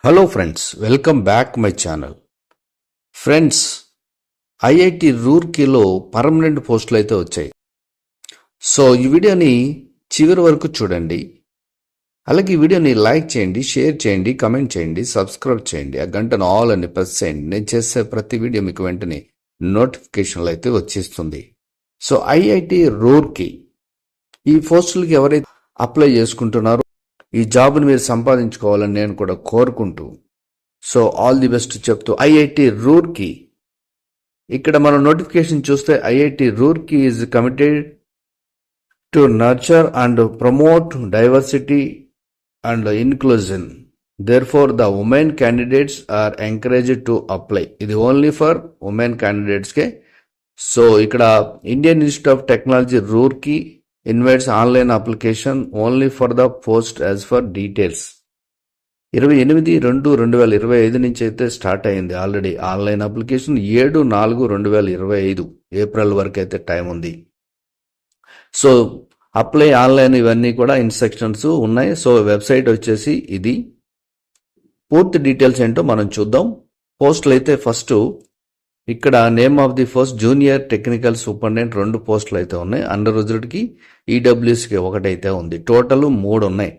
Hello friends, welcome back my channel. Friends, IIT రూర్కీలో permanent పోస్టులు అయితే వచ్చాయి. సో ఈ వీడియోని చివరి వరకు చూడండి. అలాగే ఈ వీడియోని లైక్ చేయండి, షేర్ చేయండి, కమెంట్ చేయండి, సబ్స్క్రైబ్ చేయండి, ఆ గంటను ఆల్ అని ప్రెస్ చేయండి. నేను చేసే ప్రతి వీడియో మీకు వెంటనే నోటిఫికేషన్లు అయితే వచ్చేస్తుంది. సో ఐఐటి రూర్కీ ఈ పోస్టులకి ఎవరైతే అప్లై చేసుకుంటున్నారో ఈ జాబ్ని మీరు సంపాదించుకోవాలని నేను కూడా కోరుకుంటూ, సో ఆల్ ది బెస్ట్ చెప్తూ ఐఐటి రూర్కీ ఇక్కడ మనం నోటిఫికేషన్ చూస్తే IIT Roorkee is committed to nurture and promote diversity and inclusion. Therefore, the women candidates are encouraged to apply. ఇది ఓన్లీ ఫర్ ఉమెన్ క్యాండిడేట్స్కే. సో ఇక్కడ Indian institute of technology Roorkee invites online application only for the post as for details. 28/2/2025 నుంచి అయితే start అయింది already online application. 7/4/2025 April వరకు అయితే time ఉంది. So apply online ఇవన్నీ కూడా ఇన్స్ట్రక్షన్స్ ఉన్నాయి. సో వెబ్సైట్ వచ్చేసి ఇది. పూర్తి డీటెయిల్స్ ఏంటో మనం చూద్దాం. పోస్టులు అయితే ఫస్ట్ ఇక్కడ name of the post junior technical superintendent 2 పోస్టులు అయితే ఉన్నాయి. అండర్ రిజర్వ్డ్కి ఈడబ్ల్యూఎస్కి 1 అయితే ఉంది. టోటల్ 3 ఉన్నాయి.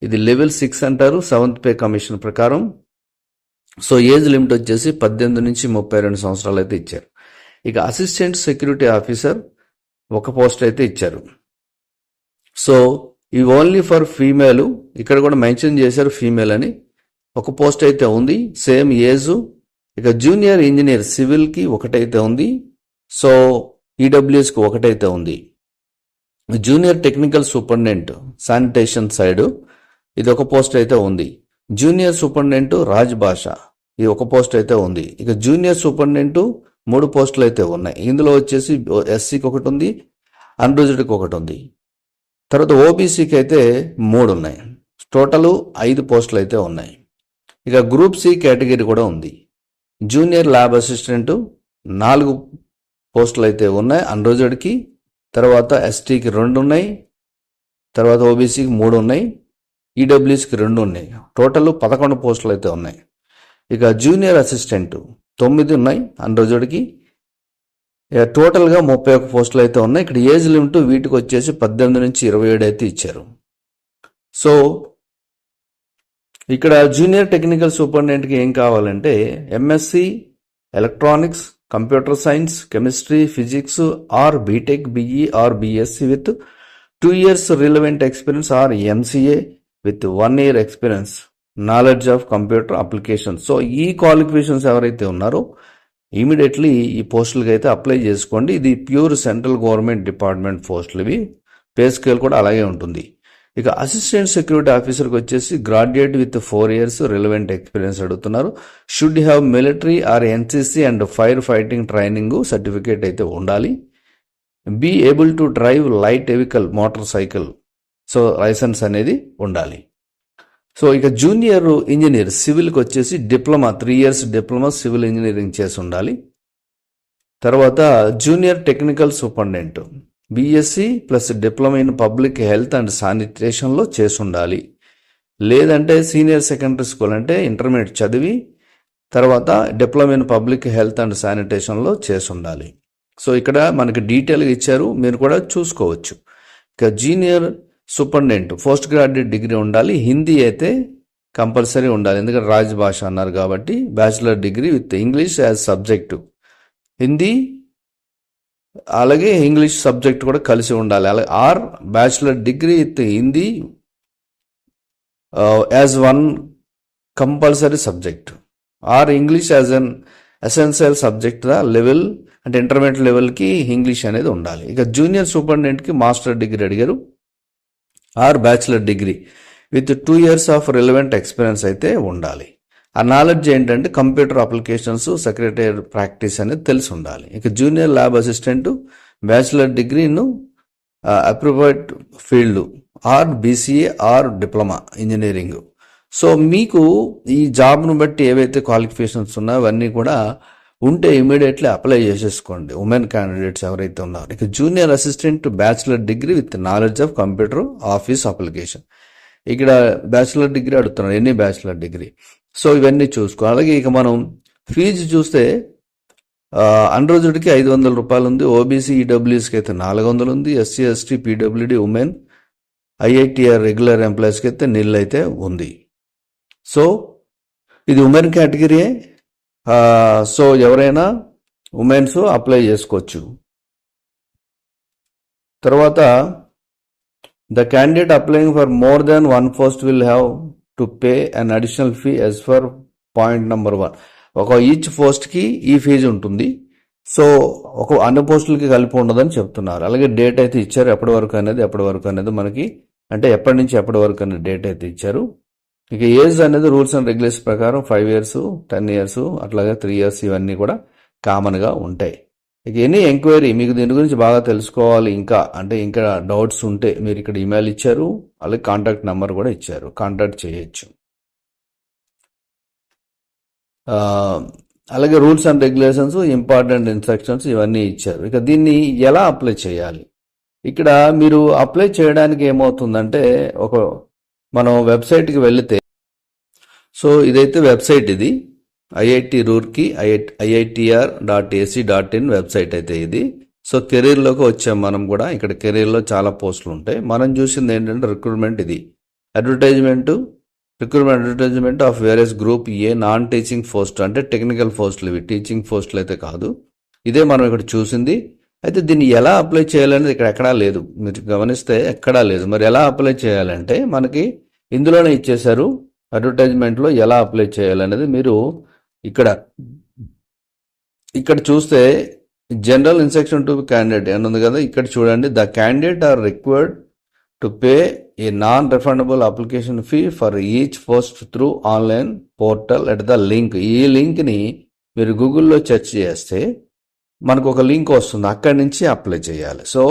ఇది లెవెల్ 6 అంటారు 7th పే కమిషన్ ప్రకారం. సో ఏజ్ లిమిట్ వచ్చేసి 18 నుంచి 32 సంవత్సరాలు అయితే ఇచ్చారు. ఇక అసిస్టెంట్ సెక్యూరిటీ ఆఫీసర్ 1 పోస్ట్ అయితే ఇచ్చారు. సో ఇవి ఓన్లీ ఫర్ ఫీమేల్. ఇక్కడ కూడా మెన్షన్ చేశారు ఫీమేల్ అని. 1 పోస్ట్ అయితే ఉంది, సేమ్ ఏజ్. ఇక జూనియర్ ఇంజనీర్ సివిల్కి 1 అయితే ఉంది. సో ఈడబ్ల్యూఎస్కి 1 అయితే ఉంది. Junior technical superintendent sanitation side ఇది 1 పోస్ట్ అయితే ఉంది. జూనియర్ సూపరింటెండెంట్ రాజ్ భాష ఇది 1 పోస్ట్ అయితే ఉంది. ఇక జూనియర్ సూపరింటెండెంట్ 3 పోస్టులు అయితే ఉన్నాయి. ఇందులో వచ్చేసి ఎస్సీకి 1 ఉంది, అన్రిజర్వ్డ్కి 1 ఉంది. తర్వాత ఓబీసీకి అయితే 3 ఉన్నాయి. టోటల్ 5 పోస్టులు అయితే ఉన్నాయి. ఇక గ్రూప్ సి కేటగిరీ కూడా ఉంది. జూనియర్ ల్యాబ్ అసిస్టెంట్ 4 పోస్టులు అయితే ఉన్నాయి అన్రిజర్వ్డ్కి. తర్వాత ఎస్టీకి 2 ఉన్నాయి. తర్వాత ఓబీసీకి 3 ఉన్నాయి. ఈడబ్ల్యూఎస్కి 2 ఉన్నాయి. టోటల్ 11 పోస్టులు అయితే ఉన్నాయి. ఇక జూనియర్ అసిస్టెంట్ 9 ఉన్నాయి అన్రిజర్వ్డ్కి. టోటల్గా 31 పోస్టులు అయితే ఉన్నాయి. ఇక్కడ ఏజ్ లిమిట్ వీటికి వచ్చేసి 18 నుంచి 27 అయితే ఇచ్చారు. సో ఇక్కడ జూనియర్ టెక్నికల్ సూపరింటెండెంట్కి ఏం కావాలంటే MSc electronics, computer science, chemistry, physics or BTech, BE or BSc with 2 years relevant experience or MCA with 1 year experience, knowledge of computer application. So ఈ క్వాలిఫికేషన్స్ ఎవరైతే ఉన్నారో ఇమీడియట్లీ ఈ పోస్టులకి అయితే అప్లై చేసుకోండి. ఇది ప్యూర్ సెంట్రల్ గవర్నమెంట్ డిపార్ట్మెంట్ పోస్టులు ఇవి. పే స్కేల్ కూడా అలాగే ఉంటుంది. ఇక అసిస్టెంట్ సెక్యూరిటీ ఆఫీసర్కి వచ్చేసి graduate with 4 years relevant experience అడుగుతున్నారు. Should have military or NCC and fire fighting training certificate అయితే ఉండాలి. Be able to drive light vehicle motor cycle. So licence అనేది ఉండాలి. సో ఇక జూనియర్ ఇంజనీర్ సివిల్కి వచ్చేసి diploma 3 years diploma civil engineering చేసి ఉండాలి. తర్వాత junior technical superintendent BSc plus diploma in public health and శానిటేషన్లో చేసి ఉండాలి. లేదంటే సీనియర్ సెకండరీ స్కూల్ అంటే ఇంటర్మీడియట్ చదివి తర్వాత diploma in public health and శానిటేషన్లో చేసి ఉండాలి. సో ఇక్కడ మనకి డీటెయిల్గా ఇచ్చారు, మీరు కూడా చూసుకోవచ్చు. ఇక junior superintendent post graduate degree ఉండాలి. హిందీ అయితే కంపల్సరీ ఉండాలి, ఎందుకంటే రాజ్ భాష అన్నారు కాబట్టి. Bachelor degree with English as subject, Hindi అలాగే ఇంగ్లీష్ సబ్జెక్ట్ కూడా కలిసి ఉండాలి. అలాగే or bachelor degree with Hindi as 1 compulsory subject or English as an essential subject level అంటే ఇంటర్మీడియట్ లెవెల్కి ఇంగ్లీష్ అనేది ఉండాలి. ఇక జూనియర్ సూపరింటెండెంట్కి మాస్టర్ డిగ్రీ అడిగారు or bachelor degree with 2 years of relevant experience అయితే ఉండాలి. ఆ నాలెడ్జ్ ఏంటంటే కంప్యూటర్ అప్లికేషన్స్, సెక్రటరీ ప్రాక్టీస్ అనేది తెలిసి ఉండాలి. ఇక జూనియర్ ల్యాబ్ అసిస్టెంట్ బ్యాచిలర్ డిగ్రీను approved field or BCA or diploma engineering. So మీకు ఈ జాబ్ను బట్టి ఏవైతే క్వాలిఫికేషన్స్ ఉన్నాయో అవన్నీ కూడా ఉంటే ఇమీడియట్లీ అప్లై చేసేసుకోండి ఉమెన్ క్యాండిడేట్స్ ఎవరైతే ఉన్నారో. ఇక junior assistant bachelor degree with knowledge of computer office application. ఇక్కడ బ్యాచిలర్ డిగ్రీ అడుగుతున్నారు, ఎన్ని బ్యాచిలర్ డిగ్రీ. సో ఇవన్నీ చూసుకో. అలాగే ఇక మనం ఫీజు చూస్తే అన్రోజుడికి 500 రూపాయలు ఉంది, ఓబీసీ ఈడబ్ల్యూఎస్కి అయితే 400 ఉంది, SC ST PWD women IITR regular ఎంప్లాయీస్కి అయితే నిల్ అయితే ఉంది. సో ఇది ఉమెన్ కేటగిరీయే. సో ఎవరైనా ఉమెన్స్ అప్లై చేసుకోవచ్చు. తర్వాత the candidate applying for more than one post will have to pay an additional fee as for point number 1. ఒక ఈచ్ పోస్ట్కి ఈ ఫీజు ఉంటుంది. సో ఒక అన్ని పోస్టులకి కలిపి ఉండదని చెప్తున్నారు. అలాగే డేట్ అయితే ఇచ్చారు, ఎప్పటి వరకు అనేది మనకి, అంటే ఎప్పటి నుంచి ఎప్పటి వరకు అనేది డేట్ అయితే ఇచ్చారు. ఇక ఏజ్ అనేది రూల్స్ అండ్ రెగ్యులేషన్ ప్రకారం 5 years 10 years అట్లాగే 3 years ఇవన్నీ కూడా కామన్గా ఉంటాయి. ఇక ఎనీ ఎంక్వైరీ, మీకు దీని గురించి బాగా తెలుసుకోవాలి ఇంకా డౌట్స్ ఉంటే మీరు ఇక్కడ ఈమెయిల్ ఇచ్చారు, అలాగే కాంటాక్ట్ నెంబర్ కూడా ఇచ్చారు, కాంటాక్ట్ చేయొచ్చు. అలాగే rules and regulations, important instructions ఇవన్నీ ఇచ్చారు. ఇక దీన్ని ఎలా అప్లై చేయాలి? ఇక్కడ మీరు అప్లై చేయడానికి ఏమవుతుందంటే మనం వెబ్సైట్కి వెళితే, సో ఇదైతే వెబ్సైట్, ఇది ఐఐటి రూర్కీ IITR.ac.in వెబ్సైట్ అయితే ఇది. సో కెరీర్లోకి వచ్చాం మనం కూడా. ఇక్కడ కెరీర్లో చాలా పోస్టులు ఉంటాయి. మనం చూసింది ఏంటంటే రిక్రూట్మెంట్, ఇది recruitment of various group A non teaching post, అంటే టెక్నికల్ పోస్టులు, ఇవి టీచింగ్ పోస్టులు అయితే కాదు. ఇదే మనం ఇక్కడ చూసింది. అయితే దీన్ని ఎలా అప్లై చేయాలనేది ఇక్కడ ఎక్కడా లేదు, మీరు గమనిస్తే ఎక్కడా లేదు. మరి ఎలా అప్లై చేయాలంటే మనకి ఇందులోనే ఇచ్చేశారు, అడ్వర్టైజ్మెంట్లో ఎలా అప్లై చేయాలనేది. మీరు ఇక్కడ చూస్తే జనరల్ ఇన్స్ట్రక్షన్ టు క్యాండిడేట్ అని ఉంది కదా, ఇక్కడ చూడండి. The candidate are required to pay a non refundable application fee for each post through online portal at the link. ఈ లింక్ని మీరు గూగుల్లో సెర్చ్ చేస్తే మనకు ఒక లింక్ వస్తుంది, అక్కడి నుంచి అప్లై చేయాలి. సో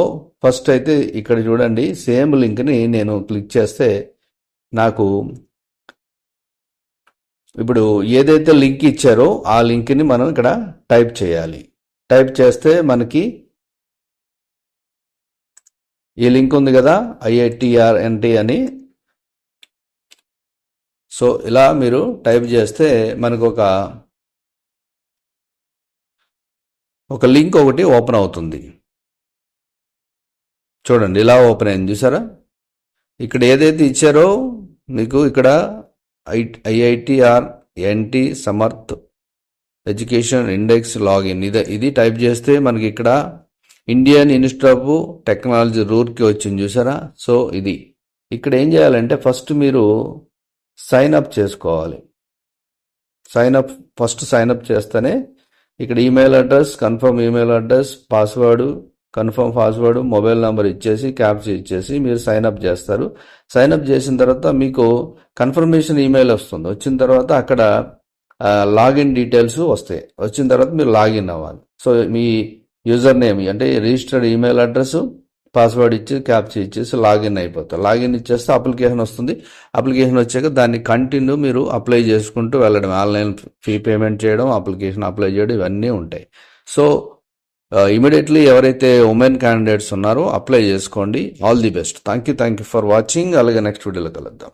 ఫస్ట్ అయితే ఇక్కడ చూడండి, సేమ్ లింక్ని నేను క్లిక్ చేస్తే నాకు ఇప్పుడు ఏదైతే లింక్ ఇచ్చారో ఆ లింక్ని మనం ఇక్కడ టైప్ చేయాలి. టైప్ చేస్తే మనకి ఈ లింక్ ఉంది కదా, IITRNT అని. సో ఇలా మీరు టైప్ చేస్తే మనకు ఒక లింక్ ఒకటి ఓపెన్ అవుతుంది. చూడండి, ఇలా ఓపెన్ అయింది, చూసారా? ఇక్కడ ఏదైతే ఇచ్చారో మీకు ఇక్కడ IITRNT Samarth education index login, ఇది టైప్ చేస్తే మనకి ఇక్కడ Indian institute of technology Roorkee వచ్చింది, చూసారా? సో ఇది ఇక్కడ ఏం చేయాలంటే ఫస్ట్ మీరు సైన్ అప్ చేసుకోవాలి. ఫస్ట్ సైన్ అప్ చేస్తేనే ఇక్కడ email address, confirm email address, password, confirm password, mobile number ఇచ్చేసి క్యాప్చా ఇచ్చేసి మీరు సైన్ అప్ చేస్తారు. సైన్ అప్ చేసిన తర్వాత మీకు కన్ఫర్మేషన్ ఈమెయిల్ వస్తుంది. వచ్చిన తర్వాత అక్కడ లాగిన్ డీటెయిల్స్ వస్తాయి. వచ్చిన తర్వాత మీరు లాగిన్ అవ్వాలి. సో మీ యూజర్ నేమ్ అంటే రిజిస్టర్డ్ ఈమెయిల్ అడ్రస్, పాస్వర్డ్ ఇచ్చి క్యాప్చా ఇచ్చేసి లాగిన్ అయిపోతారు. లాగిన్ ఇచ్చేస్తే అప్లికేషన్ వస్తుంది. అప్లికేషన్ వచ్చాక దాన్ని కంటిన్యూ మీరు అప్లై చేసుకుంటూ వెళ్ళడం, ఆన్లైన్ ఫీ పేమెంట్ చేయడం, అప్లికేషన్ అప్లై చేయడం, ఇవన్నీ ఉంటాయి. సో ఇమీడియట్లీ ఎవరైతే ఉమెన్ క్యాండిడేట్స్ ఉన్నారో అప్లై చేసుకోండి. All the best. Thank you for watching. అలాగే నెక్స్ట్ వీడియోలో కలుద్దాం.